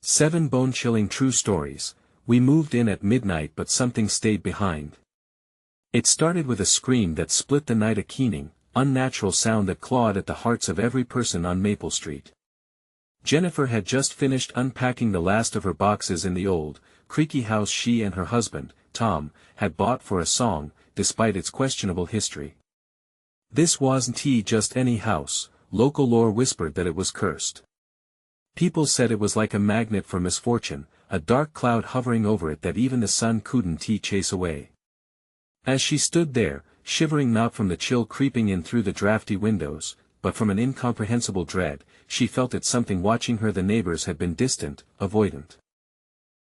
7 bone-chilling true stories. We moved in at midnight but something stayed behind. It started with a scream that split the night, a keening, unnatural sound that clawed at the hearts of every person on Maple Street. Jennifer had just finished unpacking the last of her boxes in the old, creaky house she and her husband, Tom, had bought for a song, despite its questionable history. This wasn't just any house. Local lore whispered that it was cursed. People said it was like a magnet for misfortune, a dark cloud hovering over it that even the sun couldn't chase away. As she stood there, shivering not from the chill creeping in through the drafty windows, but from an incomprehensible dread, she felt that something watching her. The neighbors had been distant, avoidant.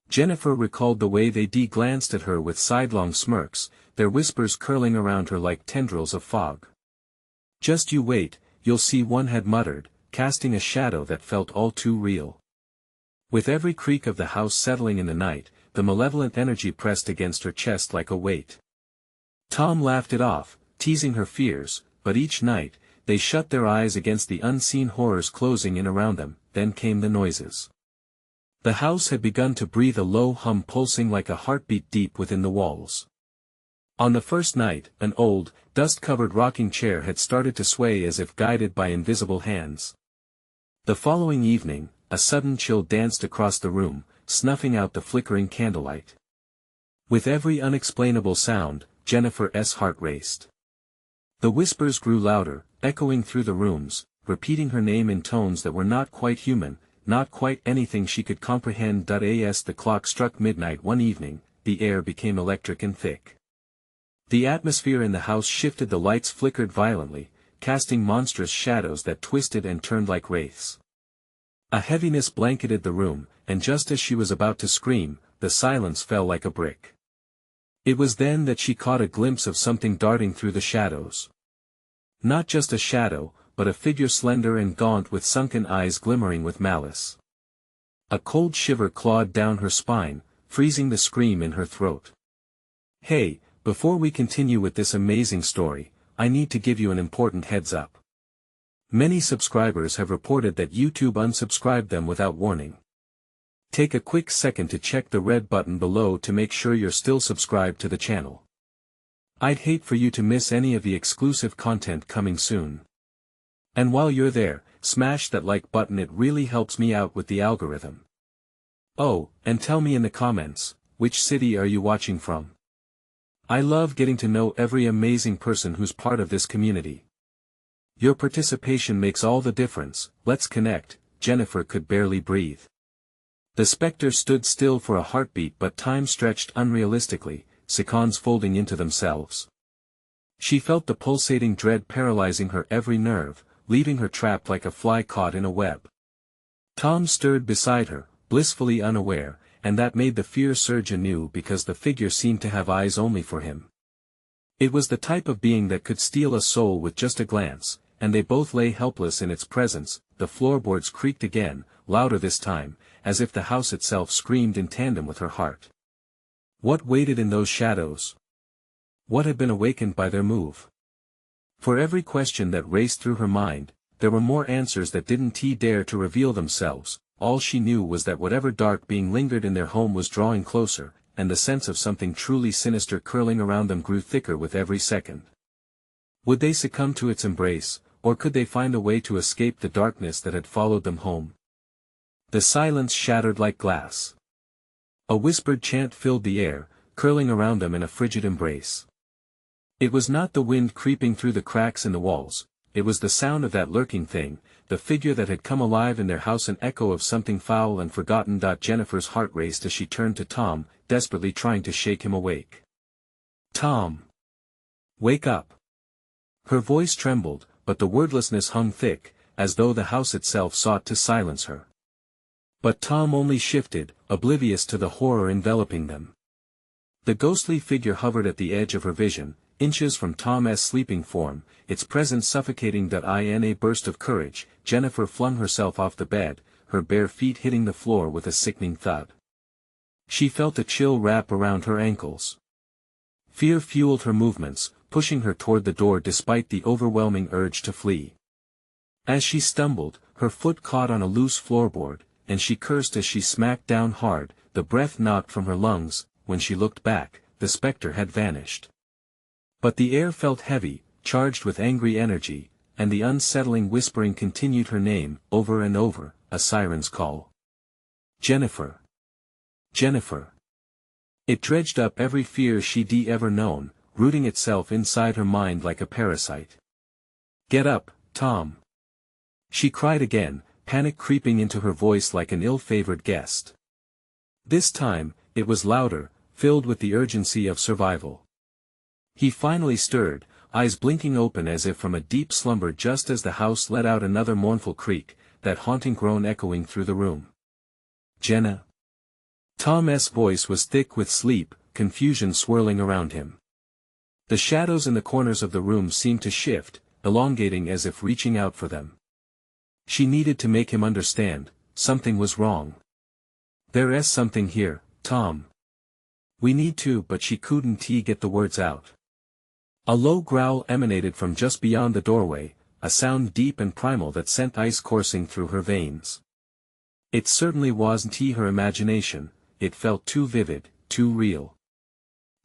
Jennifer recalled the way they glanced at her with sidelong smirks, their whispers curling around her like tendrils of fog. "Just you wait, you'll see," one had muttered, casting a shadow that felt all too real. With every creak of the house settling in the night, the malevolent energy pressed against her chest like a weight. Tom laughed it off, teasing her fears, but each night, they shut their eyes against the unseen horrors closing in around them. Then came the noises. The house had begun to breathe, a low hum pulsing like a heartbeat deep within the walls. On the first night, an old, dust-covered rocking chair had started to sway as if guided by invisible hands. The following evening, a sudden chill danced across the room, snuffing out the flickering candlelight. With every unexplainable sound, Jennifer's heart raced. The whispers grew louder, echoing through the rooms, repeating her name in tones that were not quite human, not quite anything she could comprehend. As the clock struck midnight one evening, the air became electric and thick. The atmosphere in the house shifted, the lights flickered violently, casting monstrous shadows that twisted and turned like wraiths. A heaviness blanketed the room, and just as she was about to scream, the silence fell like a brick. It was then that she caught a glimpse of something darting through the shadows. Not just a shadow, but a figure slender and gaunt with sunken eyes glimmering with malice. A cold shiver clawed down her spine, freezing the scream in her throat. "Hey, before we continue with this amazing story, I need to give you an important heads up. Many subscribers have reported that YouTube unsubscribed them without warning. Take a quick second to check the red button below to make sure you're still subscribed to the channel. I'd hate for you to miss any of the exclusive content coming soon. And while you're there, smash that like button, it really helps me out with the algorithm. Oh, and tell me in the comments, which city are you watching from? I love getting to know every amazing person who's part of this community. Your participation makes all the difference. Let's connect." Jennifer could barely breathe. The specter stood still for a heartbeat, but time stretched unrealistically, seconds folding into themselves. She felt the pulsating dread paralyzing her every nerve, leaving her trapped like a fly caught in a web. Tom stirred beside her, blissfully unaware, and that made the fear surge anew because the figure seemed to have eyes only for him. It was the type of being that could steal a soul with just a glance, and they both lay helpless in its presence. The floorboards creaked again, louder this time, as if the house itself screamed in tandem with her heart. What waited in those shadows? What had been awakened by their move? For every question that raced through her mind, there were more answers that didn't dare to reveal themselves. All she knew was that whatever dark being lingered in their home was drawing closer, and the sense of something truly sinister curling around them grew thicker with every second. Would they succumb to its embrace, or could they find a way to escape the darkness that had followed them home? The silence shattered like glass. A whispered chant filled the air, curling around them in a frigid embrace. It was not the wind creeping through the cracks in the walls, it was the sound of that lurking thing, the figure that had come alive in their house, an echo of something foul and forgotten. Jennifer's heart raced as she turned to Tom, desperately trying to shake him awake. "Tom! Wake up!" Her voice trembled, but the wordlessness hung thick, as though the house itself sought to silence her. But Tom only shifted, oblivious to the horror enveloping them. The ghostly figure hovered at the edge of her vision, inches from Tom's sleeping form, its presence suffocating. In a burst of courage, Jennifer flung herself off the bed, her bare feet hitting the floor with a sickening thud. She felt a chill wrap around her ankles. Fear fueled her movements, pushing her toward the door despite the overwhelming urge to flee. As she stumbled, her foot caught on a loose floorboard, and she cursed as she smacked down hard, the breath knocked from her lungs. When she looked back, the spectre had vanished. But the air felt heavy, charged with angry energy, and the unsettling whispering continued her name, over and over, a siren's call. Jennifer. Jennifer. It dredged up every fear she'd ever known, rooting itself inside her mind like a parasite. Get up, Tom. She cried again, panic creeping into her voice like an ill-favored guest. This time, it was louder, filled with the urgency of survival. He finally stirred, eyes blinking open as if from a deep slumber just as the house let out another mournful creak, that haunting groan echoing through the room. Jenna. Tom's voice was thick with sleep, confusion swirling around him. The shadows in the corners of the room seemed to shift, elongating as if reaching out for them. She needed to make him understand, something was wrong. There's something here, Tom. We need to, but she couldn't get the words out. A low growl emanated from just beyond the doorway, a sound deep and primal that sent ice coursing through her veins. It certainly wasn't her imagination, it felt too vivid, too real.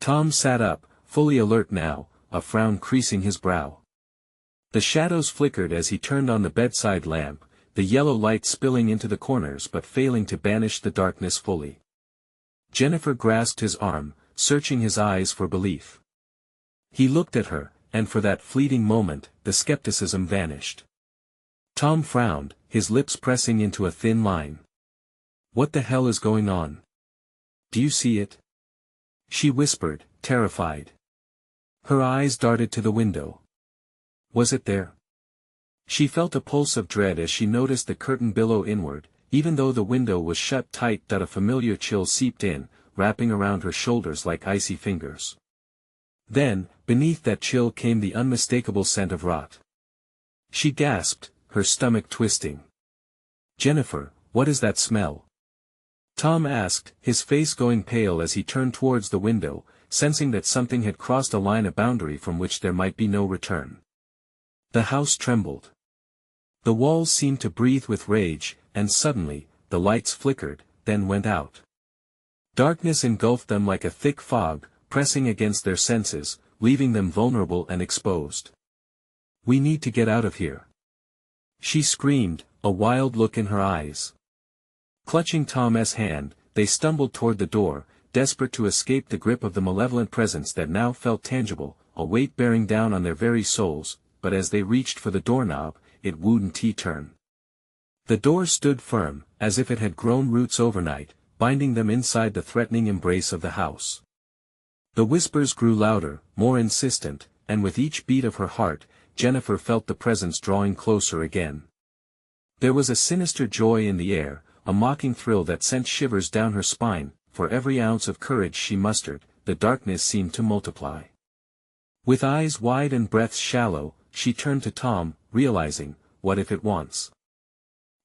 Tom sat up, fully alert now, a frown creasing his brow. The shadows flickered as he turned on the bedside lamp, the yellow light spilling into the corners but failing to banish the darkness fully. Jennifer grasped his arm, searching his eyes for belief. He looked at her, and for that fleeting moment, the skepticism vanished. Tom frowned, his lips pressing into a thin line. What the hell is going on? Do you see it? She whispered, terrified. Her eyes darted to the window. Was it there? She felt a pulse of dread as she noticed the curtain billow inward, even though the window was shut tight that a familiar chill seeped in, wrapping around her shoulders like icy fingers. Then, beneath that chill came the unmistakable scent of rot. She gasped, her stomach twisting. Jennifer, what is that smell? Tom asked, his face going pale as he turned towards the window, sensing that something had crossed a line of boundary from which there might be no return. The house trembled. The walls seemed to breathe with rage, and suddenly, the lights flickered, then went out. Darkness engulfed them like a thick fog, pressing against their senses, leaving them vulnerable and exposed. We need to get out of here. She screamed, a wild look in her eyes. Clutching Tom's hand, they stumbled toward the door, desperate to escape the grip of the malevolent presence that now felt tangible, a weight bearing down on their very souls, but as they reached for the doorknob, it wouldn't turn. The door stood firm, as if it had grown roots overnight, binding them inside the threatening embrace of the house. The whispers grew louder, more insistent, and with each beat of her heart, Jennifer felt the presence drawing closer again. There was a sinister joy in the air, a mocking thrill that sent shivers down her spine. For every ounce of courage she mustered, the darkness seemed to multiply. With eyes wide and breaths shallow, she turned to Tom, realizing, what if it wants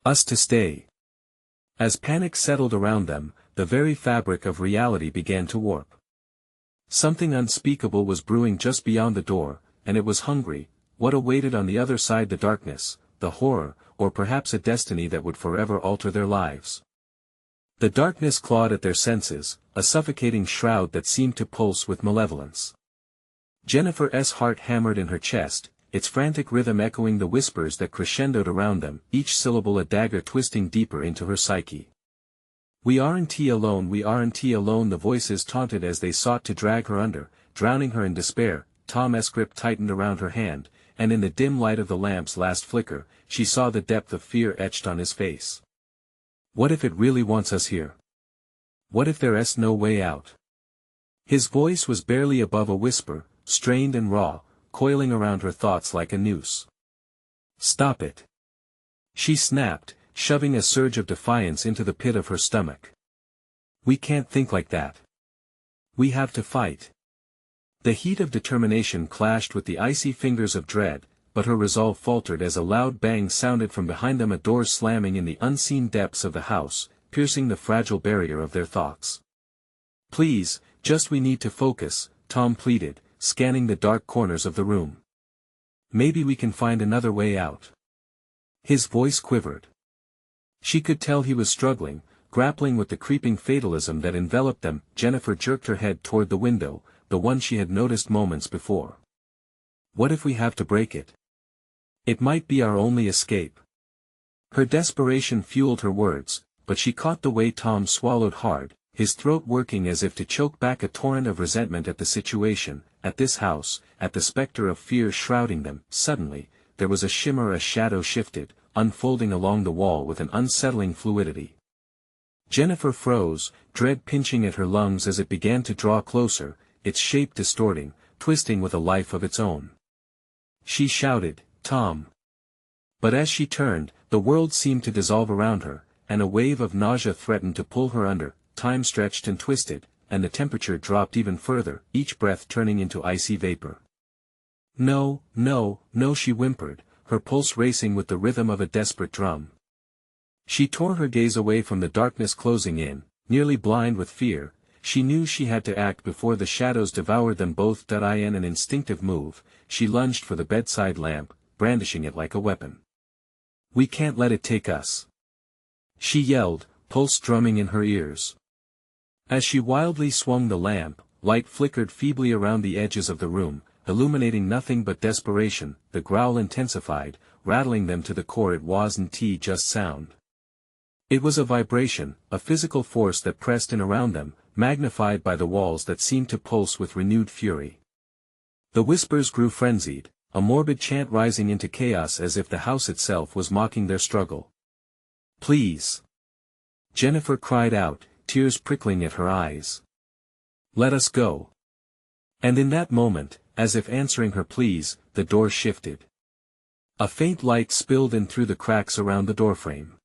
us to stay? As panic settled around them, the very fabric of reality began to warp. Something unspeakable was brewing just beyond the door, and it was hungry. What awaited on the other side? The darkness, the horror, or perhaps a destiny that would forever alter their lives. The darkness clawed at their senses, a suffocating shroud that seemed to pulse with malevolence. Jennifer's heart hammered in her chest, its frantic rhythm echoing the whispers that crescendoed around them, each syllable a dagger twisting deeper into her psyche. We aren't alone, we aren't alone, the voices taunted as they sought to drag her under, drowning her in despair. Tom's grip tightened around her hand, and in the dim light of the lamp's last flicker, she saw the depth of fear etched on his face. What if it really wants us here? What if there's no way out? His voice was barely above a whisper, strained and raw, coiling around her thoughts like a noose. Stop it! She snapped, shoving a surge of defiance into the pit of her stomach. We can't think like that. We have to fight. The heat of determination clashed with the icy fingers of dread, but her resolve faltered as a loud bang sounded from behind them, a door slamming in the unseen depths of the house, piercing the fragile barrier of their thoughts. Please, we need to focus, Tom pleaded, scanning the dark corners of the room. Maybe we can find another way out. His voice quivered. She could tell he was struggling, grappling with the creeping fatalism that enveloped them. Jennifer jerked her head toward the window, the one she had noticed moments before. What if we have to break it? It might be our only escape. Her desperation fueled her words, but she caught the way Tom swallowed hard, his throat working as if to choke back a torrent of resentment at the situation, at this house, at the specter of fear shrouding them. Suddenly, there was a shimmer. A shadow shifted, unfolding along the wall with an unsettling fluidity. Jennifer froze, dread pinching at her lungs as it began to draw closer, its shape distorting, twisting with a life of its own. She shouted, "Tom!" But as she turned, the world seemed to dissolve around her, and a wave of nausea threatened to pull her under. Time stretched and twisted, and the temperature dropped even further, each breath turning into icy vapor. "No, no, no," she whimpered, her pulse racing with the rhythm of a desperate drum. She tore her gaze away from the darkness closing in, nearly blind with fear. She knew she had to act before the shadows devoured them both. In an instinctive move, she lunged for the bedside lamp, brandishing it like a weapon. "We can't let it take us!" she yelled, pulse drumming in her ears. As she wildly swung the lamp, light flickered feebly around the edges of the room, illuminating nothing but desperation. The growl intensified, rattling them to the core. It wasn't just sound. It was a vibration, a physical force that pressed in around them, magnified by the walls that seemed to pulse with renewed fury. The whispers grew frenzied, a morbid chant rising into chaos as if the house itself was mocking their struggle. "Please!" Jennifer cried out, tears prickling at her eyes. "Let us go!" And in that moment, as if answering her pleas, the door shifted. A faint light spilled in through the cracks around the doorframe.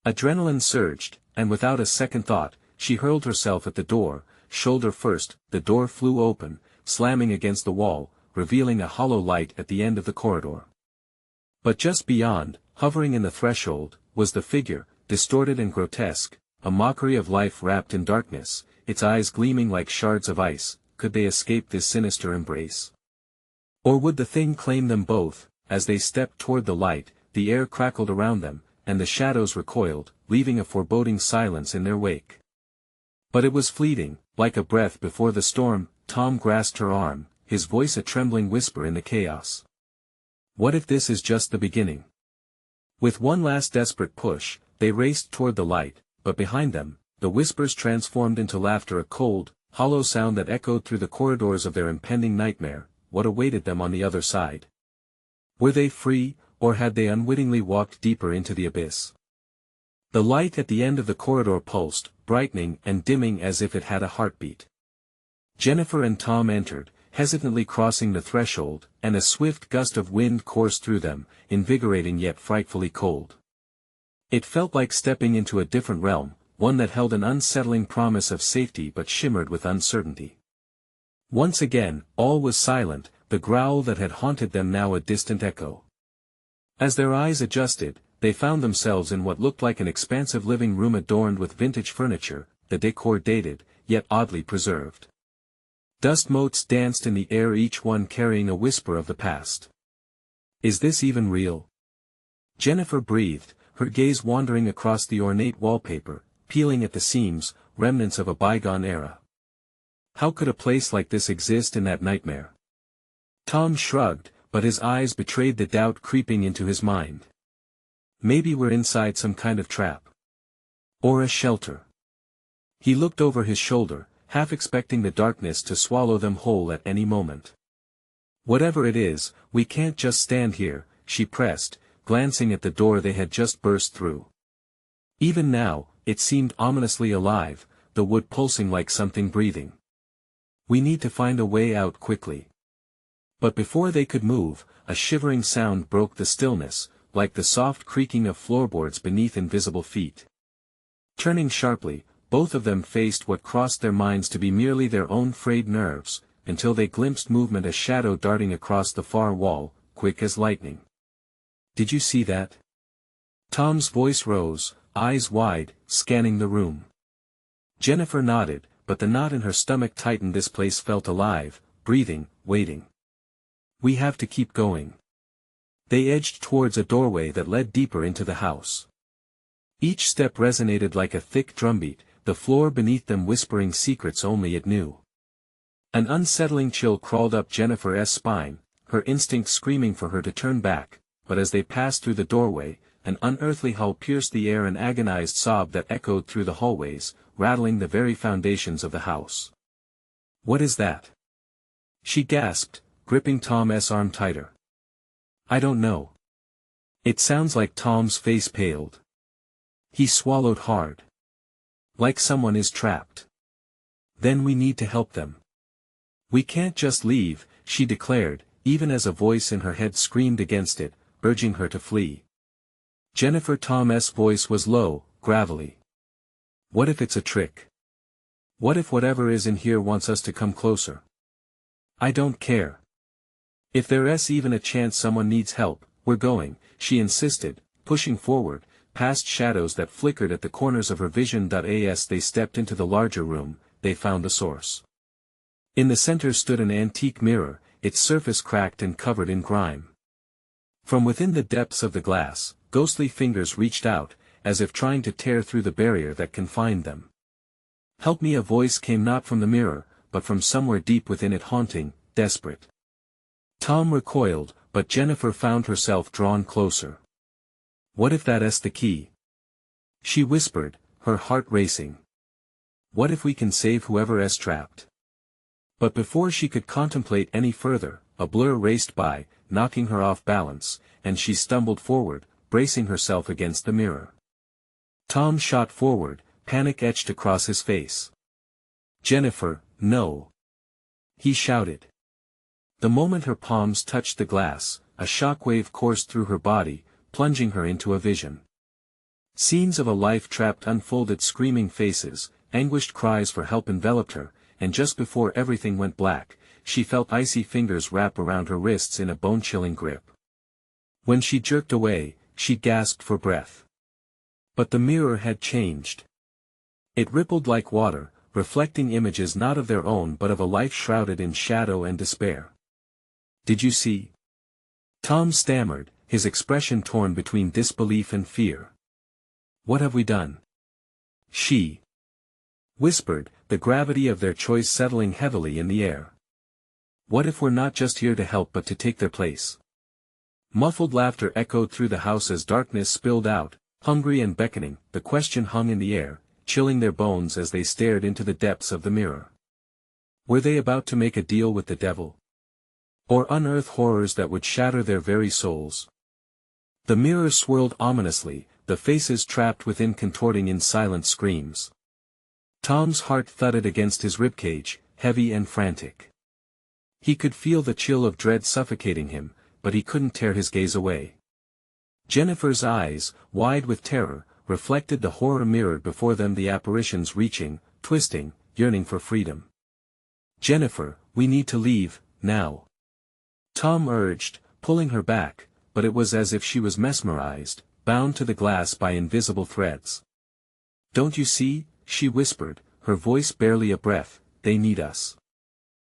Adrenaline surged, and without a second thought, she hurled herself at the door, shoulder first. The door flew open, slamming against the wall, revealing a hollow light at the end of the corridor. But just beyond, hovering in the threshold, was the figure, distorted and grotesque, a mockery of life wrapped in darkness, its eyes gleaming like shards of ice. Could they escape this sinister embrace? Or would the thing claim them both? As they stepped toward the light, the air crackled around them, and the shadows recoiled, leaving a foreboding silence in their wake. But it was fleeting, like a breath before the storm. Tom grasped her arm, his voice a trembling whisper in the chaos. "What if this is just the beginning?" With one last desperate push, they raced toward the light, but behind them, the whispers transformed into laughter, a cold, hollow sound that echoed through the corridors of their impending nightmare. What awaited them on the other side? Were they free, or had they unwittingly walked deeper into the abyss? The light at the end of the corridor pulsed, brightening and dimming as if it had a heartbeat. Jennifer and Tom entered, hesitantly crossing the threshold, and a swift gust of wind coursed through them, invigorating yet frightfully cold. It felt like stepping into a different realm, one that held an unsettling promise of safety but shimmered with uncertainty. Once again, all was silent, the growl that had haunted them now a distant echo. As their eyes adjusted, they found themselves in what looked like an expansive living room adorned with vintage furniture, the decor dated, yet oddly preserved. Dust motes danced in the air, each one carrying a whisper of the past. "Is this even real?" Jennifer breathed, her gaze wandering across the ornate wallpaper, peeling at the seams, remnants of a bygone era. How could a place like this exist in that nightmare? Tom shrugged, but his eyes betrayed the doubt creeping into his mind. Maybe we're inside some kind of trap. Or a shelter. He looked over his shoulder, half expecting the darkness to swallow them whole at any moment. "Whatever it is, we can't just stand here," she pressed, glancing at the door they had just burst through. Even now, it seemed ominously alive, the wood pulsing like something breathing. "We need to find a way out quickly." But before they could move, a shivering sound broke the stillness, like the soft creaking of floorboards beneath invisible feet. Turning sharply, both of them faced what crossed their minds to be merely their own frayed nerves, until they glimpsed movement, a shadow darting across the far wall, quick as lightning. "Did you see that?" Tom's voice rose, eyes wide, scanning the room. Jennifer nodded, but the knot in her stomach tightened. This place felt alive, breathing, waiting. "We have to keep going." They edged towards a doorway that led deeper into the house. Each step resonated like a thick drumbeat, the floor beneath them whispering secrets only it knew. An unsettling chill crawled up Jennifer's spine, her instinct screaming for her to turn back, but as they passed through the doorway, an unearthly howl pierced the air, an agonized sob that echoed through the hallways, rattling the very foundations of the house. "What is that?" she gasped, gripping Tom's arm tighter. "I don't know." It sounds like Tom's face paled. He swallowed hard. "Like someone is trapped." "Then we need to help them." "We can't just leave," she declared, even as a voice in her head screamed against it, urging her to flee. Tom's voice was low, gravelly. "What if it's a trick? What if whatever is in here wants us to come closer?" "I don't care. If there's even a chance someone needs help, we're going," she insisted, pushing forward, past shadows that flickered at the corners of her vision. As they stepped into the larger room, they found the source. In the center stood an antique mirror, its surface cracked and covered in grime. From within the depths of the glass, ghostly fingers reached out, as if trying to tear through the barrier that confined them. "Help me," a voice came not from the mirror, but from somewhere deep within it, haunting, desperate. Tom recoiled, but Jennifer found herself drawn closer. "What if that's the key?" she whispered, her heart racing. "What if we can save whoever's trapped?" But before she could contemplate any further, a blur raced by, knocking her off balance, and she stumbled forward, bracing herself against the mirror. Tom shot forward, panic etched across his face. "Jennifer, no!" he shouted. The moment her palms touched the glass, a shockwave coursed through her body, plunging her into a vision. Scenes of a life trapped unfolded, screaming faces, anguished cries for help enveloped her, and just before everything went black, she felt icy fingers wrap around her wrists in a bone-chilling grip. When she jerked away, she gasped for breath. But the mirror had changed. It rippled like water, reflecting images not of their own but of a life shrouded in shadow and despair. "Did you see?" Tom stammered, his expression torn between disbelief and fear. "What have we done?" she whispered, the gravity of their choice settling heavily in the air. "What if we're not just here to help but to take their place?" Muffled laughter echoed through the house as darkness spilled out, hungry and beckoning. The question hung in the air, chilling their bones as they stared into the depths of the mirror. Were they about to make a deal with the devil? Or unearth horrors that would shatter their very souls? The mirror swirled ominously, the faces trapped within contorting in silent screams. Tom's heart thudded against his ribcage, heavy and frantic. He could feel the chill of dread suffocating him, but he couldn't tear his gaze away. Jennifer's eyes, wide with terror, reflected the horror mirrored before them, the apparitions reaching, twisting, yearning for freedom. "Jennifer, we need to leave, now," Tom urged, pulling her back, but it was as if she was mesmerized, bound to the glass by invisible threads. "Don't you see?" she whispered, her voice barely a breath, "they need us.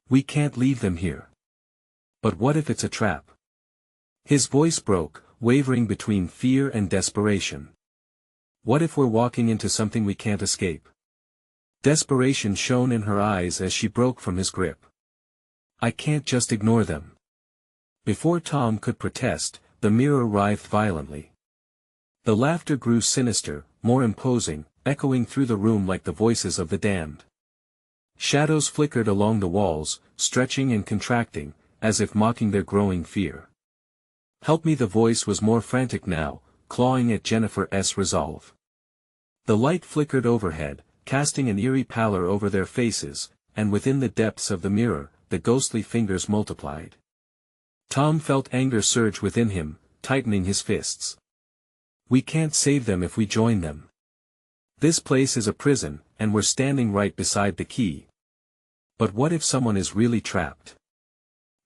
We can't leave them here." "But what if it's a trap?" His voice broke, wavering between fear and desperation. "What if we're walking into something we can't escape?" Desperation shone in her eyes as she broke from his grip. "I can't just ignore them." Before Tom could protest, the mirror writhed violently. The laughter grew sinister, more imposing, echoing through the room like the voices of the damned. Shadows flickered along the walls, stretching and contracting, as if mocking their growing fear. "Help me," the voice was more frantic now, clawing at Jennifer's resolve. The light flickered overhead, casting an eerie pallor over their faces, and within the depths of the mirror, the ghostly fingers multiplied. Tom felt anger surge within him, tightening his fists. "We can't save them if we join them. This place is a prison, and we're standing right beside the key. But what if someone is really trapped?"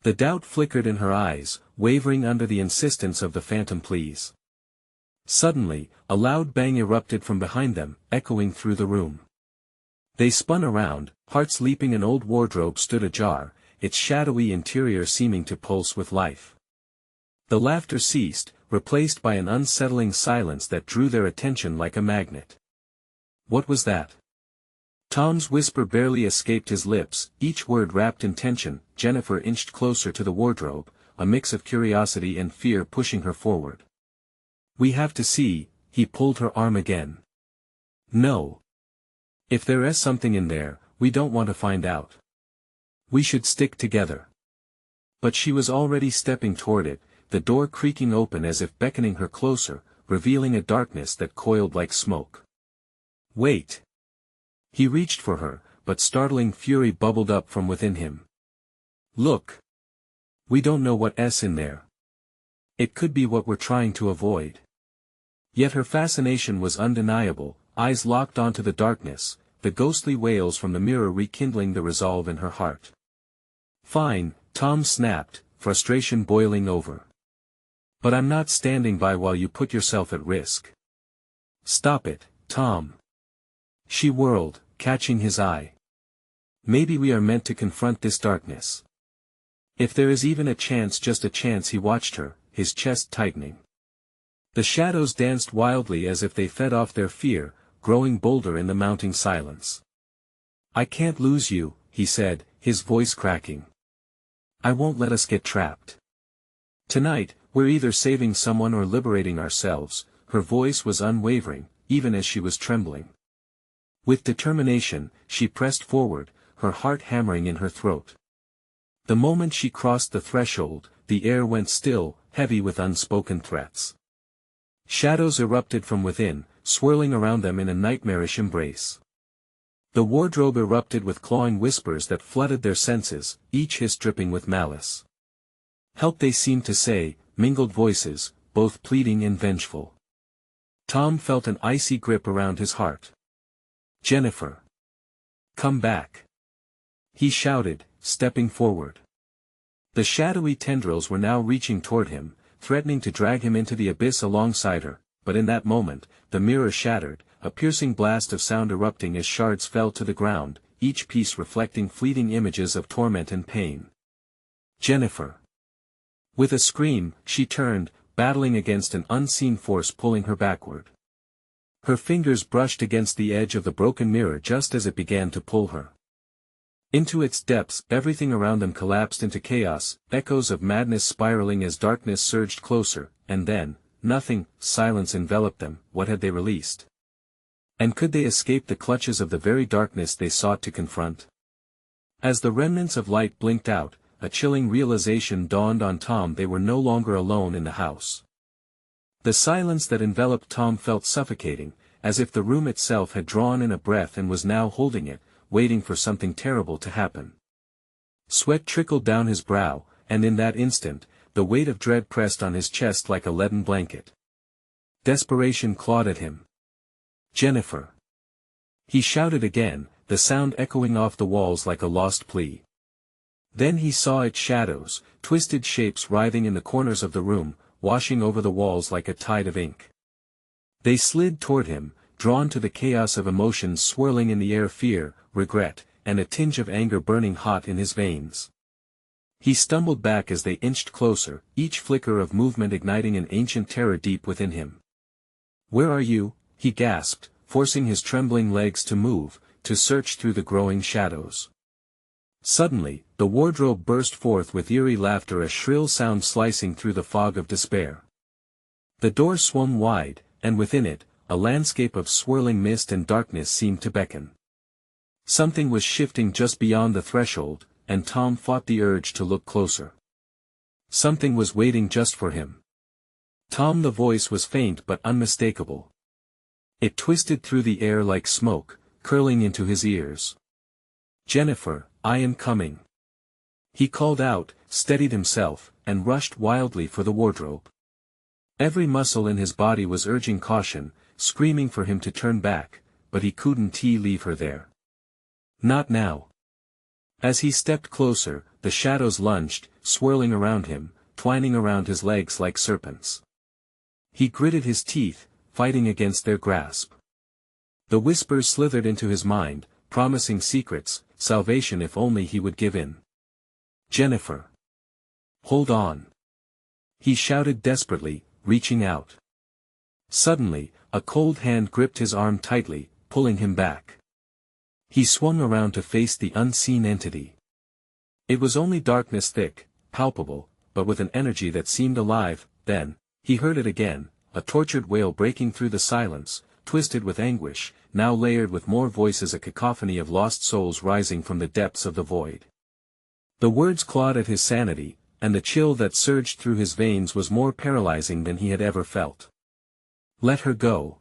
The doubt flickered in her eyes, wavering under the insistence of the phantom pleas. Suddenly, a loud bang erupted from behind them, echoing through the room. They spun around, hearts leaping. An old wardrobe stood ajar, its shadowy interior seeming to pulse with life. The laughter ceased, replaced by an unsettling silence that drew their attention like a magnet. What was that? Tom's whisper barely escaped his lips, each word wrapped in tension. Jennifer inched closer to the wardrobe, a mix of curiosity and fear pushing her forward. We have to see. He pulled her arm again. No. If there is something in there, we don't want to find out. We should stick together. But she was already stepping toward it, the door creaking open as if beckoning her closer, revealing a darkness that coiled like smoke. Wait. He reached for her, but startling fury bubbled up from within him. Look. We don't know what's in there. It could be what we're trying to avoid. Yet her fascination was undeniable, eyes locked onto the darkness, the ghostly wails from the mirror rekindling the resolve in her heart. Fine, Tom snapped, frustration boiling over. But I'm not standing by while you put yourself at risk. Stop it, Tom. She whirled, catching his eye. Maybe we are meant to confront this darkness. If there is even a chance, just a chance. He watched her, his chest tightening. The shadows danced wildly as if they fed off their fear, growing bolder in the mounting silence. I can't lose you, he said, his voice cracking. I won't let us get trapped. Tonight, we're either saving someone or liberating ourselves. Her voice was unwavering, even as she was trembling. With determination, she pressed forward, her heart hammering in her throat. The moment she crossed the threshold, the air went still, heavy with unspoken threats. Shadows erupted from within, swirling around them in a nightmarish embrace. The wardrobe erupted with clawing whispers that flooded their senses, each hiss dripping with malice. Help, they seemed to say, mingled voices, both pleading and vengeful. Tom felt an icy grip around his heart. Jennifer. Come back. He shouted, stepping forward. The shadowy tendrils were now reaching toward him, threatening to drag him into the abyss alongside her, but in that moment, the mirror shattered, a piercing blast of sound erupting as shards fell to the ground, each piece reflecting fleeting images of torment and pain. Jennifer. With a scream, she turned, battling against an unseen force pulling her backward. Her fingers brushed against the edge of the broken mirror just as it began to pull her. Into its depths, everything around them collapsed into chaos, echoes of madness spiraling as darkness surged closer, and then, nothing, silence enveloped them. What had they released? And could they escape the clutches of the very darkness they sought to confront? As the remnants of light blinked out, a chilling realization dawned on Tom: they were no longer alone in the house. The silence that enveloped Tom felt suffocating, as if the room itself had drawn in a breath and was now holding it, waiting for something terrible to happen. Sweat trickled down his brow, and in that instant, the weight of dread pressed on his chest like a leaden blanket. Desperation clawed at him. Jennifer. He shouted again, the sound echoing off the walls like a lost plea. Then he saw its shadows, twisted shapes writhing in the corners of the room, washing over the walls like a tide of ink. They slid toward him, drawn to the chaos of emotions swirling in the air: fear, regret, and a tinge of anger burning hot in his veins. He stumbled back as they inched closer, each flicker of movement igniting an ancient terror deep within him. Where are you? He gasped, forcing his trembling legs to move, to search through the growing shadows. Suddenly, the wardrobe burst forth with eerie laughter, a shrill sound slicing through the fog of despair. The door swung wide, and within it, a landscape of swirling mist and darkness seemed to beckon. Something was shifting just beyond the threshold, and Tom fought the urge to look closer. Something was waiting just for him. Tom, the voice was faint but unmistakable. It twisted through the air like smoke, curling into his ears. Jennifer, I am coming. He called out, steadied himself, and rushed wildly for the wardrobe. Every muscle in his body was urging caution, screaming for him to turn back, but he couldn't leave her there. Not now. As he stepped closer, the shadows lunged, swirling around him, twining around his legs like serpents. He gritted his teeth, fighting against their grasp. The whispers slithered into his mind, promising secrets, salvation if only he would give in. Jennifer. Hold on. He shouted desperately, reaching out. Suddenly, a cold hand gripped his arm tightly, pulling him back. He swung around to face the unseen entity. It was only darkness, thick, palpable, but with an energy that seemed alive. Then, he heard it again, a tortured wail breaking through the silence, twisted with anguish, now layered with more voices, a cacophony of lost souls rising from the depths of the void. The words clawed at his sanity, and the chill that surged through his veins was more paralyzing than he had ever felt. "Let her go!"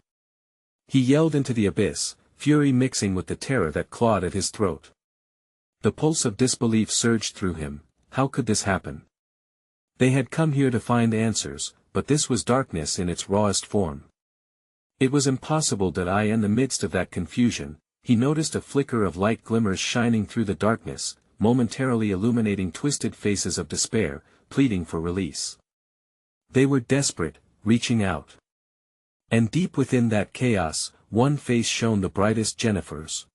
He yelled into the abyss, fury mixing with the terror that clawed at his throat. The pulse of disbelief surged through him. How could this happen? They had come here to find answers, but this was darkness in its rawest form. It was impossible that in the midst of that confusion, he noticed a flicker of light glimmers shining through the darkness, momentarily illuminating twisted faces of despair, pleading for release. They were desperate, reaching out. And deep within that chaos, one face shone the brightest, Jennifer's.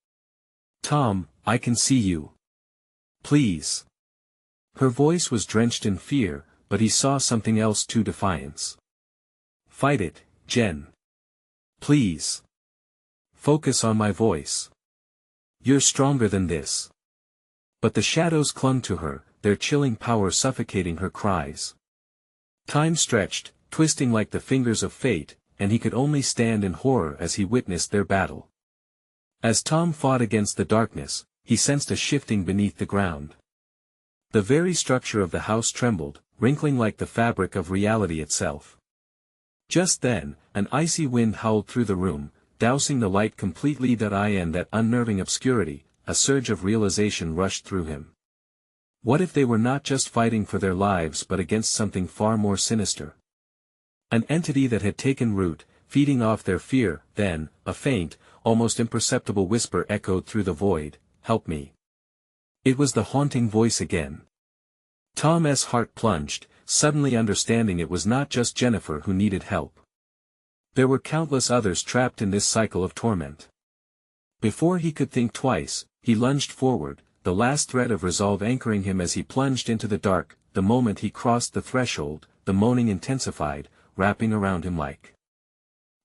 "Tom, I can see you. Please." Her voice was drenched in fear, but he saw something else too: defiance. "Fight it, Jen. Please. Focus on my voice. You're stronger than this." But the shadows clung to her, their chilling power suffocating her cries. Time stretched, twisting like the fingers of fate, and he could only stand in horror as he witnessed their battle. As Tom fought against the darkness, he sensed a shifting beneath the ground. The very structure of the house trembled, wrinkling like the fabric of reality itself. Just then, an icy wind howled through the room, dousing the light completely. In that unnerving obscurity, a surge of realization rushed through him. What if they were not just fighting for their lives but against something far more sinister? An entity that had taken root, feeding off their fear. Then, a faint, almost imperceptible whisper echoed through the void, "Help me." It was the haunting voice again. Tom's heart plunged, suddenly understanding it was not just Jennifer who needed help. There were countless others trapped in this cycle of torment. Before he could think twice, he lunged forward, the last thread of resolve anchoring him as he plunged into the dark. The moment he crossed the threshold, the moaning intensified, wrapping around him like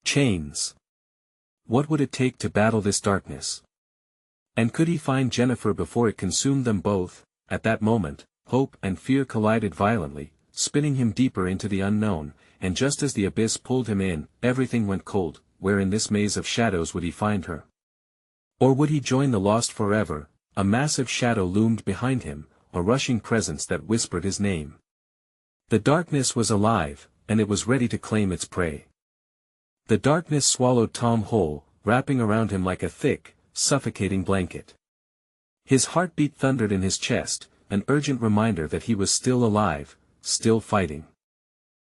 chains. What would it take to battle this darkness? And could he find Jennifer before it consumed them both? At that moment, hope and fear collided violently, spinning him deeper into the unknown, and just as the abyss pulled him in, everything went cold. Where in this maze of shadows would he find her? Or would he join the lost forever? A massive shadow loomed behind him, a rushing presence that whispered his name. The darkness was alive, and it was ready to claim its prey. The darkness swallowed Tom whole, wrapping around him like a thick, suffocating blanket. His heartbeat thundered in his chest, an urgent reminder that he was still alive, still fighting.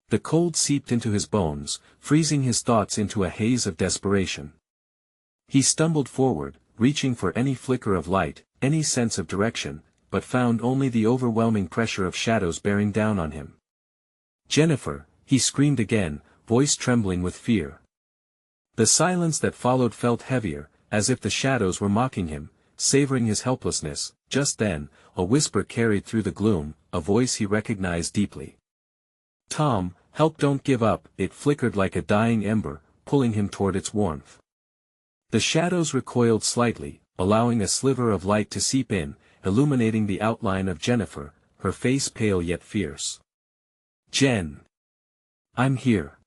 The cold seeped into his bones, freezing his thoughts into a haze of desperation. He stumbled forward, reaching for any flicker of light, any sense of direction, but found only the overwhelming pressure of shadows bearing down on him. "Jennifer," he screamed again, voice trembling with fear. The silence that followed felt heavier, as if the shadows were mocking him, savoring his helplessness. Just then, a whisper carried through the gloom, a voice he recognized deeply. "Tom, help, don't give up." It flickered like a dying ember, pulling him toward its warmth. The shadows recoiled slightly, allowing a sliver of light to seep in, illuminating the outline of Jennifer, her face pale yet fierce. "Jen! I'm here."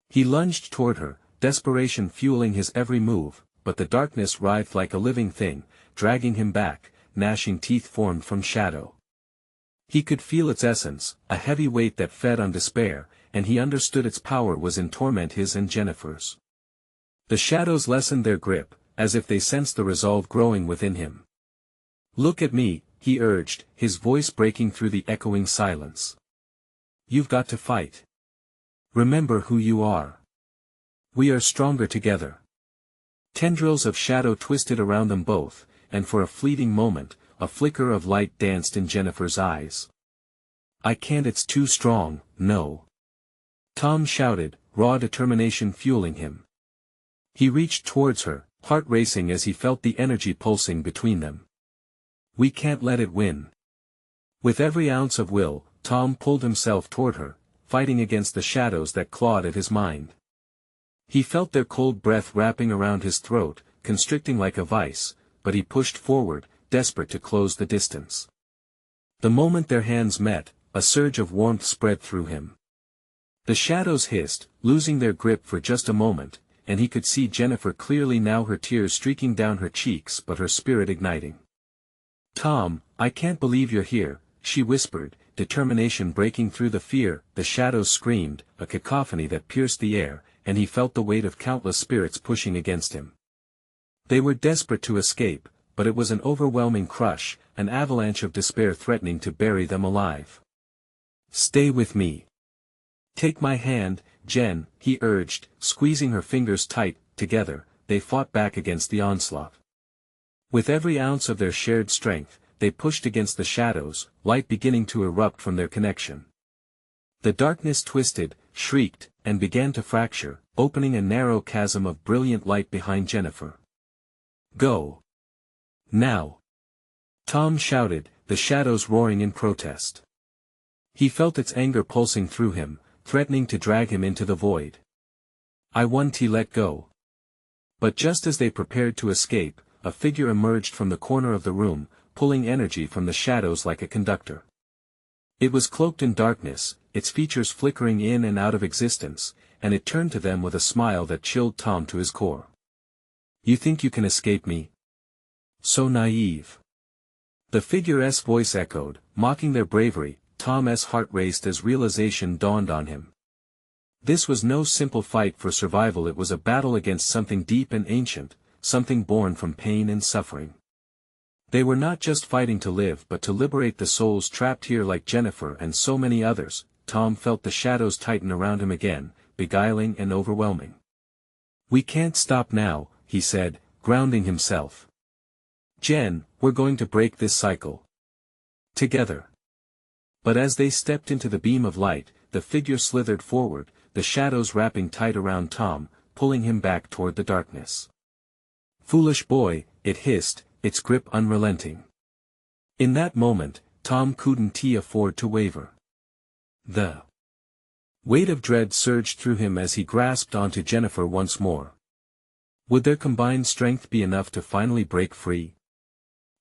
He lunged toward her, desperation fueling his every move, but the darkness writhed like a living thing, dragging him back, gnashing teeth formed from shadow. He could feel its essence, a heavy weight that fed on despair, and he understood its power was in torment his and Jennifer's. The shadows lessened their grip, as if they sensed the resolve growing within him. "Look at me," he urged, his voice breaking through the echoing silence. "You've got to fight. Remember who you are. We are stronger together." Tendrils of shadow twisted around them both, and for a fleeting moment, a flicker of light danced in Jennifer's eyes. "I can't, it's too strong, no." Tom shouted, raw determination fueling him. He reached towards her, heart racing as he felt the energy pulsing between them. "We can't let it win." With every ounce of will, Tom pulled himself toward her, fighting against the shadows that clawed at his mind. He felt their cold breath wrapping around his throat, constricting like a vice, but he pushed forward, desperate to close the distance. The moment their hands met, a surge of warmth spread through him. The shadows hissed, losing their grip for just a moment, and he could see Jennifer clearly now, her tears streaking down her cheeks but her spirit igniting. "Tom, I can't believe you're here," she whispered, determination breaking through the fear. The shadows screamed, a cacophony that pierced the air, and he felt the weight of countless spirits pushing against him. They were desperate to escape, but it was an overwhelming crush, an avalanche of despair threatening to bury them alive. "Stay with me. Take my hand, Jen," he urged, squeezing her fingers tight. Together, they fought back against the onslaught. With every ounce of their shared strength, they pushed against the shadows, light beginning to erupt from their connection. The darkness twisted, shrieked, and began to fracture, opening a narrow chasm of brilliant light behind Jennifer. "Go. Now!" Tom shouted, the shadows roaring in protest. He felt its anger pulsing through him, threatening to drag him into the void. "I want to let go." But just as they prepared to escape, a figure emerged from the corner of the room, pulling energy from the shadows like a conductor. It was cloaked in darkness, its features flickering in and out of existence, and it turned to them with a smile that chilled Tom to his core. "You think you can escape me? So naive." The figure's voice echoed, mocking their bravery. Tom's heart raced as realization dawned on him. This was no simple fight for survival, it was a battle against something deep and ancient, something born from pain and suffering. They were not just fighting to live but to liberate the souls trapped here like Jennifer and so many others. Tom felt the shadows tighten around him again, beguiling and overwhelming. "We can't stop now," he said, grounding himself. "Jen, we're going to break this cycle. Together." But as they stepped into the beam of light, the figure slithered forward, the shadows wrapping tight around Tom, pulling him back toward the darkness. "Foolish boy," it hissed, its grip unrelenting. In that moment, Tom couldn't afford to waver. The weight of dread surged through him as he grasped onto Jennifer once more. Would their combined strength be enough to finally break free?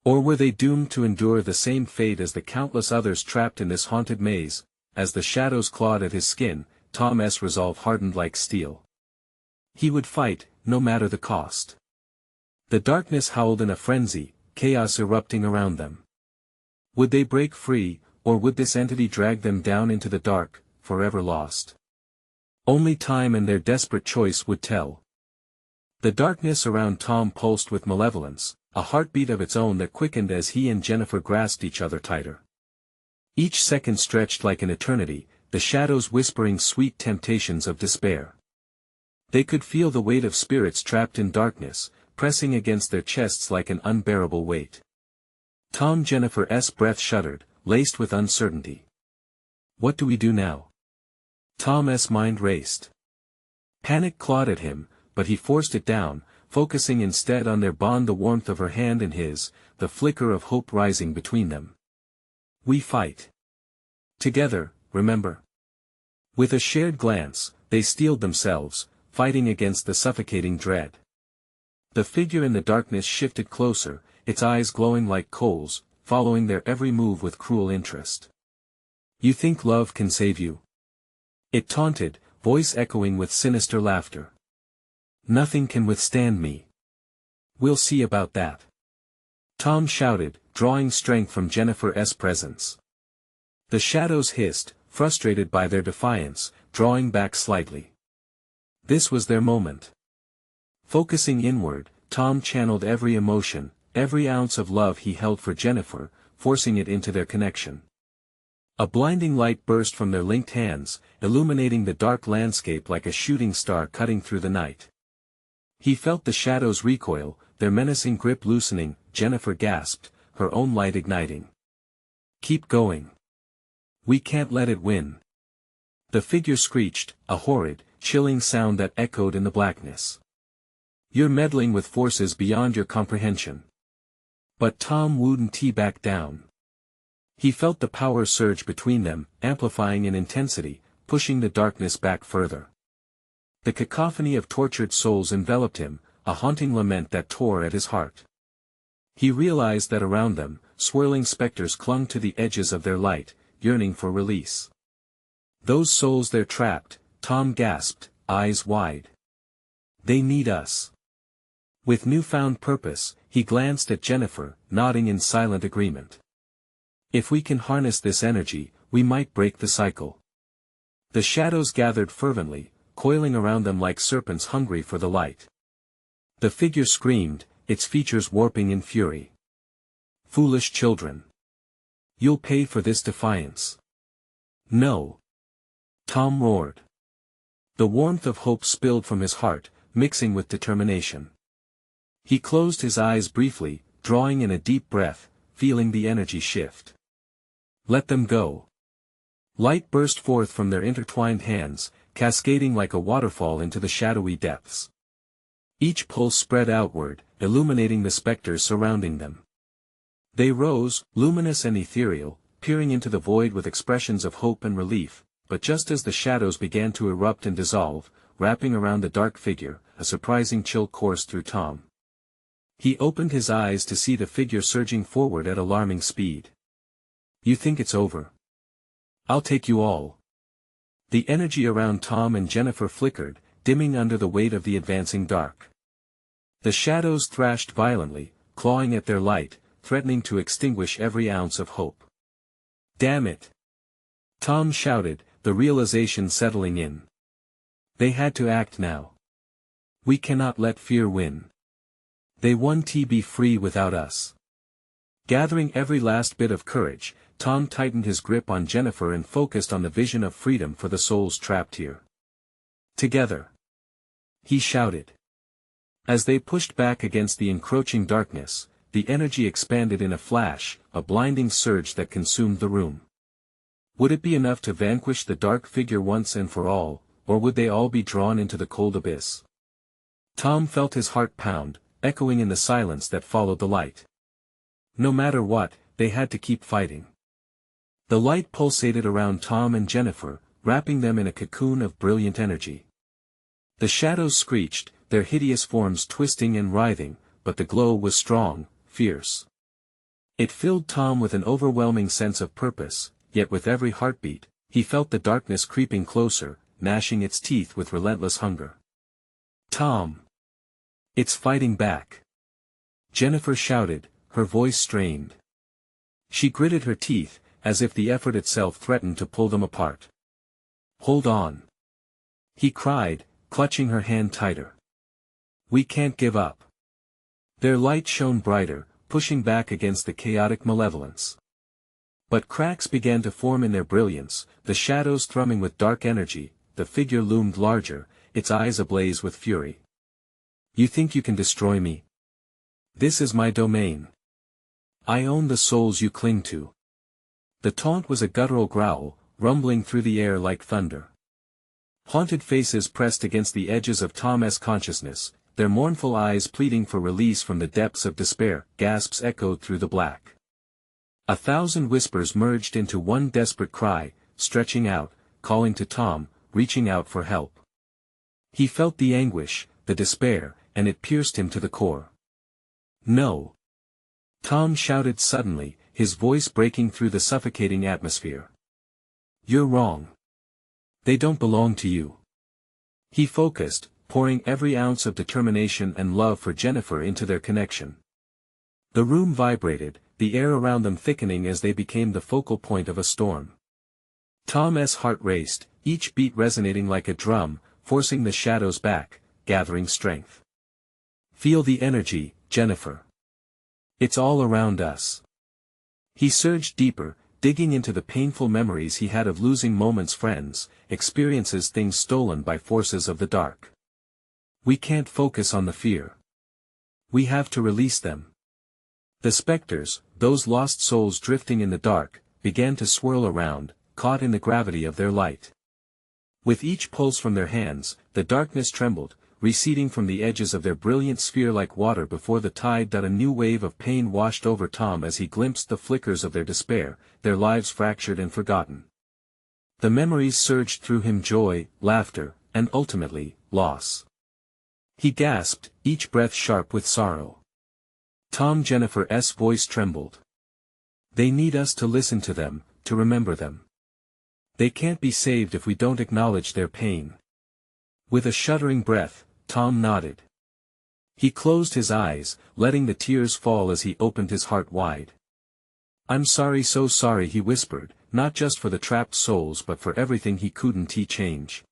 Or were they doomed to endure the same fate as the countless others trapped in this haunted maze? As the shadows clawed at his skin, Tom's resolve hardened like steel. He would fight, no matter the cost. The darkness howled in a frenzy, chaos erupting around them. Would they break free, or would this entity drag them down into the dark, forever lost? Only time and their desperate choice would tell. The darkness around Tom pulsed with malevolence, a heartbeat of its own that quickened as he and Jennifer grasped each other tighter. Each second stretched like an eternity, the shadows whispering sweet temptations of despair. They could feel the weight of spirits trapped in darkness, pressing against their chests like an unbearable weight. Jennifer's breath shuddered, laced with uncertainty. What do we do now? Tom's mind raced. Panic clawed at him, but he forced it down, focusing instead on their bond, the warmth of her hand in his, the flicker of hope rising between them. We fight together, remember? With a shared glance, they steeled themselves, fighting against the suffocating dread. The figure in the darkness shifted closer, its eyes glowing like coals, following their every move with cruel interest. You think love can save you? It taunted, voice echoing with sinister laughter. Nothing can withstand me. We'll see about that. Tom shouted, drawing strength from Jennifer's presence. The shadows hissed, frustrated by their defiance, drawing back slightly. This was their moment. Focusing inward, Tom channeled every emotion, every ounce of love he held for Jennifer, forcing it into their connection. A blinding light burst from their linked hands, illuminating the dark landscape like a shooting star cutting through the night. He felt the shadows recoil, their menacing grip loosening. Jennifer gasped, her own light igniting. Keep going. We can't let it win. The figure screeched, a horrid, chilling sound that echoed in the blackness. You're meddling with forces beyond your comprehension. But Tom wouldn't back down. He felt the power surge between them, amplifying in intensity, pushing the darkness back further. The cacophony of tortured souls enveloped him, a haunting lament that tore at his heart. He realized that around them, swirling specters clung to the edges of their light, yearning for release. "Those souls there trapped," Tom gasped, eyes wide. "They need us." With newfound purpose, he glanced at Jennifer, nodding in silent agreement. "If we can harness this energy, we might break the cycle." The shadows gathered fervently, coiling around them like serpents hungry for the light. The figure screamed, its features warping in fury. "Foolish children! You'll pay for this defiance." "No!" Tom roared. The warmth of hope spilled from his heart, mixing with determination. He closed his eyes briefly, drawing in a deep breath, feeling the energy shift. "Let them go." Light burst forth from their intertwined hands, cascading like a waterfall into the shadowy depths. Each pulse spread outward, illuminating the specters surrounding them. They rose, luminous and ethereal, peering into the void with expressions of hope and relief, but just as the shadows began to erupt and dissolve, wrapping around the dark figure, a surprising chill coursed through Tom. He opened his eyes to see the figure surging forward at alarming speed. "You think it's over? I'll take you all." The energy around Tom and Jennifer flickered, dimming under the weight of the advancing dark. The shadows thrashed violently, clawing at their light, threatening to extinguish every ounce of hope. "Damn it!" Tom shouted, the realization settling in. They had to act now. "We cannot let fear win. They won't be free without us." Gathering every last bit of courage, Tom tightened his grip on Jennifer and focused on the vision of freedom for the souls trapped here. "Together!" he shouted. As they pushed back against the encroaching darkness, the energy expanded in a flash, a blinding surge that consumed the room. Would it be enough to vanquish the dark figure once and for all, or would they all be drawn into the cold abyss? Tom felt his heart pound, echoing in the silence that followed the light. No matter what, they had to keep fighting. The light pulsated around Tom and Jennifer, wrapping them in a cocoon of brilliant energy. The shadows screeched, their hideous forms twisting and writhing, but the glow was strong, fierce. It filled Tom with an overwhelming sense of purpose, yet with every heartbeat, he felt the darkness creeping closer, gnashing its teeth with relentless hunger. "Tom! It's fighting back!" Jennifer shouted, her voice strained. She gritted her teeth, as if the effort itself threatened to pull them apart. "Hold on!" he cried, clutching her hand tighter. "We can't give up." Their light shone brighter, pushing back against the chaotic malevolence. But cracks began to form in their brilliance, the shadows thrumming with dark energy. The figure loomed larger, its eyes ablaze with fury. "You think you can destroy me? This is my domain. I own the souls you cling to." The taunt was a guttural growl, rumbling through the air like thunder. Haunted faces pressed against the edges of Tom's consciousness, their mournful eyes pleading for release from the depths of despair. Gasps echoed through the black. 1,000 whispers merged into one desperate cry, stretching out, calling to Tom, reaching out for help. He felt the anguish, the despair, and it pierced him to the core. "No!" Tom shouted suddenly, his voice breaking through the suffocating atmosphere. "You're wrong. They don't belong to you." He focused, pouring every ounce of determination and love for Jennifer into their connection. The room vibrated, the air around them thickening as they became the focal point of a storm. Tom's heart raced, each beat resonating like a drum, forcing the shadows back, gathering strength. "Feel the energy, Jennifer. It's all around us." He surged deeper, digging into the painful memories he had of losing moments, friends, experiences, things stolen by forces of the dark. "We can't focus on the fear. We have to release them." The specters, those lost souls drifting in the dark, began to swirl around, caught in the gravity of their light. With each pulse from their hands, the darkness trembled, receding from the edges of their brilliant sphere like water before the tide that a new wave of pain washed over Tom as he glimpsed the flickers of their despair, their lives fractured and forgotten. The memories surged through him: joy, laughter, and ultimately, loss. He gasped, each breath sharp with sorrow. Tom Jennifer's voice trembled. They need us to listen to them, to remember them. They can't be saved if we don't acknowledge their pain. With a shuddering breath, Tom nodded. He closed his eyes, letting the tears fall as he opened his heart wide. "I'm sorry, so sorry," he whispered, not just for the trapped souls but for everything he couldn't change.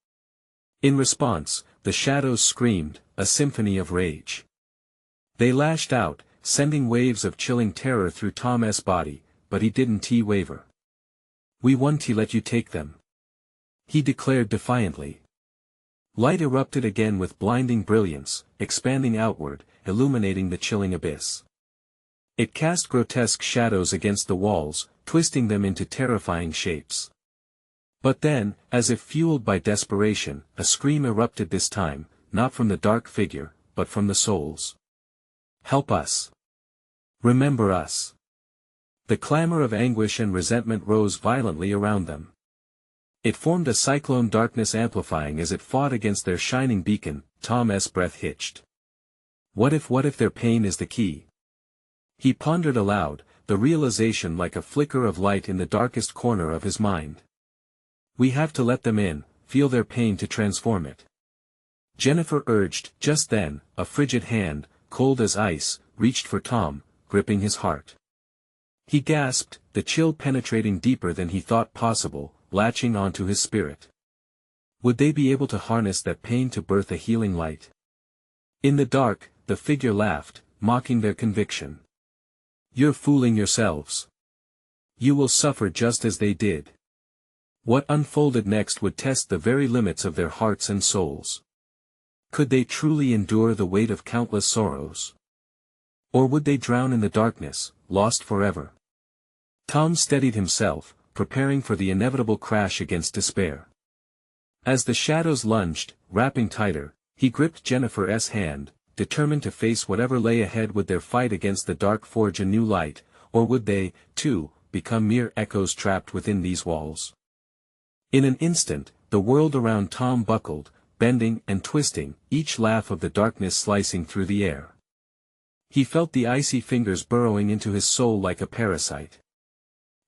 In response, the shadows screamed, a symphony of rage. They lashed out, sending waves of chilling terror through Tom's body, but he didn't waver. "We won't let you take them," he declared defiantly. Light erupted again with blinding brilliance, expanding outward, illuminating the chilling abyss. It cast grotesque shadows against the walls, twisting them into terrifying shapes. But then, as if fueled by desperation, a scream erupted, this time, not from the dark figure, but from the souls. "Help us! Remember us!" The clamor of anguish and resentment rose violently around them. It formed a cyclone, darkness amplifying as it fought against their shining beacon. Tom's breath hitched. What if their pain is the key? He pondered aloud, the realization like a flicker of light in the darkest corner of his mind. We have to let them in, feel their pain to transform it. Jennifer urged. Just then, a frigid hand, cold as ice, reached for Tom, gripping his heart. He gasped, the chill penetrating deeper than he thought possible, latching onto his spirit. Would they be able to harness that pain to birth a healing light? In the dark, the figure laughed, mocking their conviction. "You're fooling yourselves. You will suffer just as they did." What unfolded next would test the very limits of their hearts and souls. Could they truly endure the weight of countless sorrows? Or would they drown in the darkness, lost forever? Tom steadied himself, preparing for the inevitable crash against despair. As the shadows lunged, wrapping tighter, he gripped Jennifer's hand, determined to face whatever lay ahead. Would their fight against the dark forge a new light, or would they, too, become mere echoes trapped within these walls? In an instant, the world around Tom buckled, bending and twisting, each laugh of the darkness slicing through the air. He felt the icy fingers burrowing into his soul like a parasite.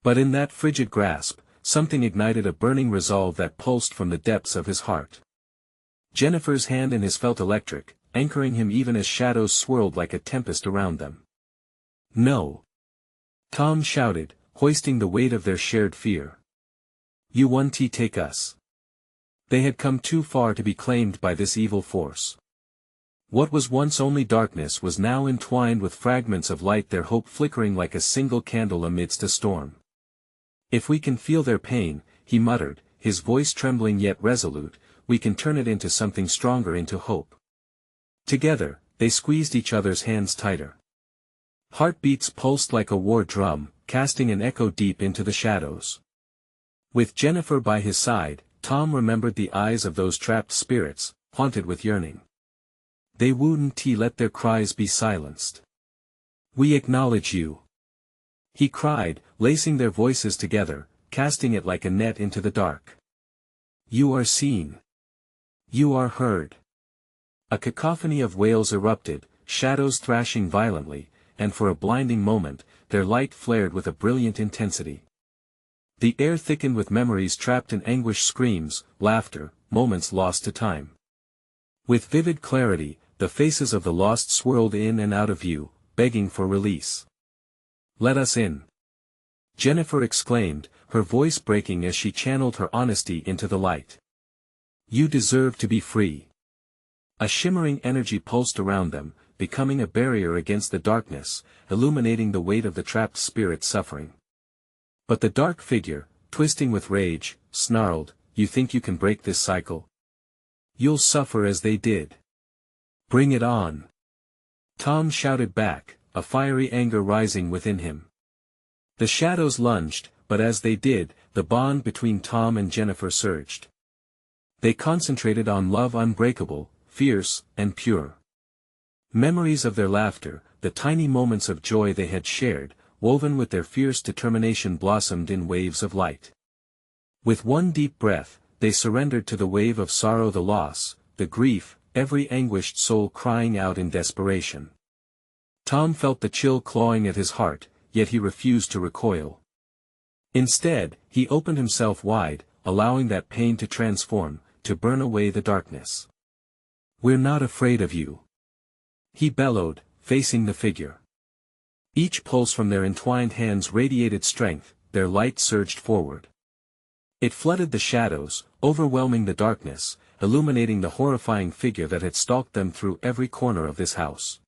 But in that frigid grasp, something ignited a burning resolve that pulsed from the depths of his heart. Jennifer's hand in his felt electric, anchoring him even as shadows swirled like a tempest around them. "No!" Tom shouted, hoisting the weight of their shared fear. "You won't take us." They had come too far to be claimed by this evil force. What was once only darkness was now entwined with fragments of light, their hope flickering like a single candle amidst a storm. "If we can feel their pain," he muttered, his voice trembling yet resolute, "we can turn it into something stronger, into hope." Together, they squeezed each other's hands tighter. Heartbeats pulsed like a war drum, casting an echo deep into the shadows. With Jennifer by his side, Tom remembered the eyes of those trapped spirits, haunted with yearning. They wouldn't let their cries be silenced. "We acknowledge you," he cried, lacing their voices together, casting it like a net into the dark. "You are seen. You are heard." A cacophony of wails erupted, shadows thrashing violently, and for a blinding moment, their light flared with a brilliant intensity. The air thickened with memories trapped in anguish, screams, laughter, moments lost to time. With vivid clarity, the faces of the lost swirled in and out of view, begging for release. "Let us in!" Jennifer exclaimed, her voice breaking as she channeled her honesty into the light. "You deserve to be free." A shimmering energy pulsed around them, becoming a barrier against the darkness, illuminating the weight of the trapped spirit's suffering. But the dark figure, twisting with rage, snarled, "You think you can break this cycle? You'll suffer as they did. Bring it on!" Tom shouted back, a fiery anger rising within him. The shadows lunged, but as they did, the bond between Tom and Jennifer surged. They concentrated on love unbreakable, fierce, and pure. Memories of their laughter, the tiny moments of joy they had shared, woven with their fierce determination, blossomed in waves of light. With one deep breath, they surrendered to the wave of sorrow, the loss, the grief, every anguished soul crying out in desperation. Tom felt the chill clawing at his heart, yet he refused to recoil. Instead, he opened himself wide, allowing that pain to transform, to burn away the darkness. "We're not afraid of you," he bellowed, facing the figure. Each pulse from their entwined hands radiated strength, their light surged forward. It flooded the shadows, overwhelming the darkness, illuminating the horrifying figure that had stalked them through every corner of this house.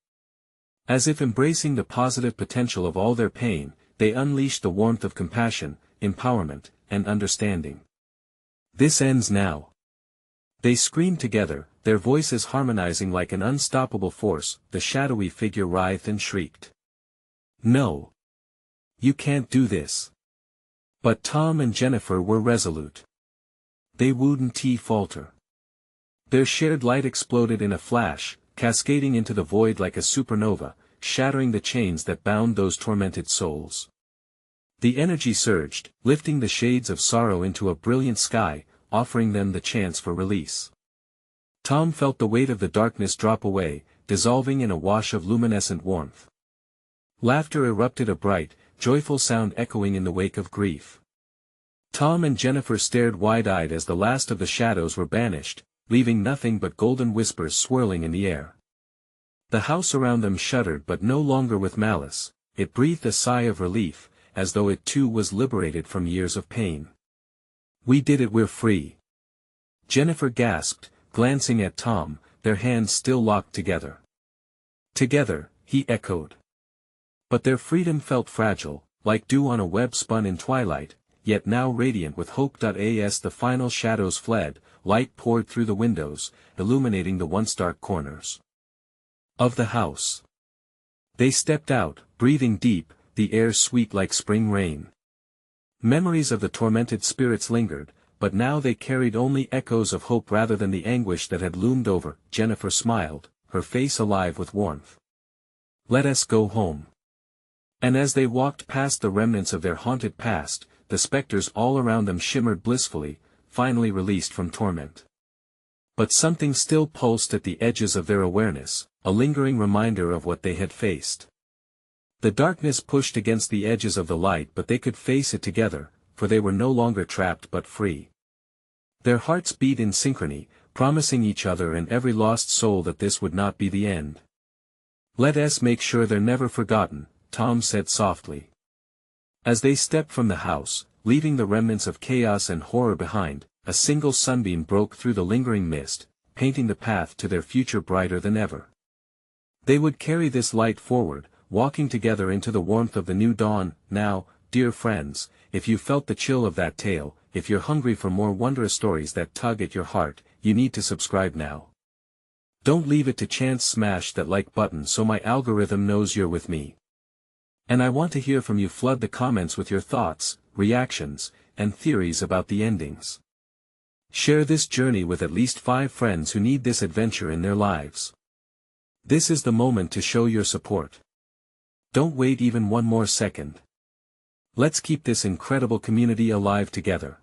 As if embracing the positive potential of all their pain, they unleashed the warmth of compassion, empowerment, and understanding. "This ends now," they screamed together, their voices harmonizing like an unstoppable force. The shadowy figure writhed and shrieked. "No. You can't do this." But Tom and Jennifer were resolute. They wouldn't falter. Their shared light exploded in a flash, cascading into the void like a supernova, shattering the chains that bound those tormented souls. The energy surged, lifting the shades of sorrow into a brilliant sky, offering them the chance for release. Tom felt the weight of the darkness drop away, dissolving in a wash of luminescent warmth. Laughter erupted, a bright, joyful sound echoing in the wake of grief. Tom and Jennifer stared wide-eyed as the last of the shadows were banished, leaving nothing but golden whispers swirling in the air. The house around them shuddered, but no longer with malice. It breathed a sigh of relief, as though it too was liberated from years of pain. "We did it, we're free," Jennifer gasped, glancing at Tom, their hands still locked together. "Together," he echoed. But their freedom felt fragile, like dew on a web spun in twilight, yet now radiant with hope. As the final shadows fled, light poured through the windows, illuminating the once dark corners of the house. They stepped out, breathing deep, the air sweet like spring rain. Memories of the tormented spirits lingered, but now they carried only echoes of hope rather than the anguish that had loomed over. Jennifer smiled, her face alive with warmth. "Let us go home." And as they walked past the remnants of their haunted past, the specters all around them shimmered blissfully, finally released from torment. But something still pulsed at the edges of their awareness, a lingering reminder of what they had faced. The darkness pushed against the edges of the light, but they could face it together, for they were no longer trapped but free. Their hearts beat in synchrony, promising each other and every lost soul that this would not be the end. "Let us make sure they're never forgotten," Tom said softly. As they stepped from the house, leaving the remnants of chaos and horror behind, a single sunbeam broke through the lingering mist, painting the path to their future brighter than ever. They would carry this light forward, walking together into the warmth of the new dawn. Now, dear friends, if you felt the chill of that tale, if you're hungry for more wondrous stories that tug at your heart, you need to subscribe now. Don't leave it to chance. Smash that like button so my algorithm knows you're with me. And I want to hear from you. Flood the comments with your thoughts, reactions, and theories about the endings. Share this journey with at least 5 friends who need this adventure in their lives. This is the moment to show your support. Don't wait even one more second. Let's keep this incredible community alive together.